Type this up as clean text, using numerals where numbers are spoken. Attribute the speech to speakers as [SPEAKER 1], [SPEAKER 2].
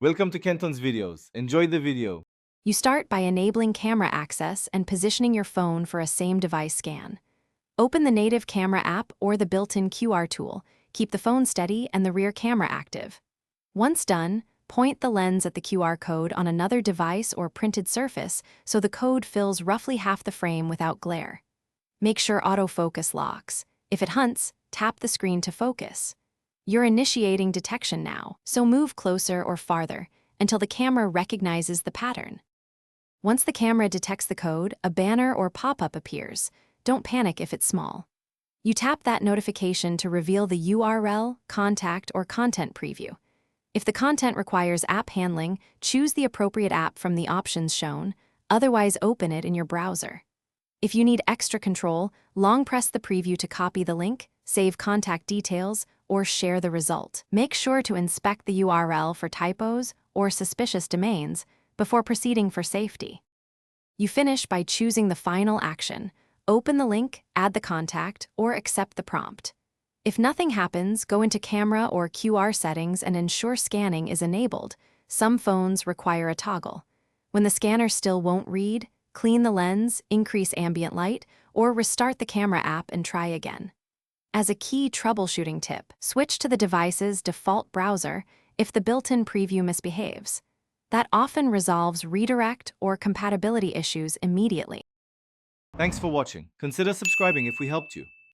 [SPEAKER 1] Welcome to Kenton's videos. Enjoy the video.
[SPEAKER 2] You start by enabling camera access and positioning your phone for a same-device scan. Open the native camera app or the built-in QR tool. Keep the phone steady and the rear camera active. Once done, point the lens at the QR code on another device or printed surface so the code fills roughly half the frame without glare. Make sure autofocus locks. If it hunts, tap the screen to focus. You're initiating detection now, so move closer or farther until the camera recognizes the pattern. Once the camera detects the code, a banner or pop-up appears. Don't panic if it's small. You tap that notification to reveal the URL, contact, or content preview. If the content requires app handling, choose the appropriate app from the options shown, otherwise open it in your browser. If you need extra control, long press the preview to copy the link, save contact details, or share the result. Make sure to inspect the URL for typos or suspicious domains before proceeding for safety. You finish by choosing the final action. Open the link, add the contact, or accept the prompt. If nothing happens, go into camera or QR settings and ensure scanning is enabled. Some phones require a toggle. When the scanner still won't read, clean the lens, increase ambient light, or restart the camera app and try again. As a key troubleshooting tip, switch to the device's default browser if the built-in preview misbehaves. That often resolves redirect or compatibility issues immediately.
[SPEAKER 1] Thanks for watching. Consider subscribing if we helped you.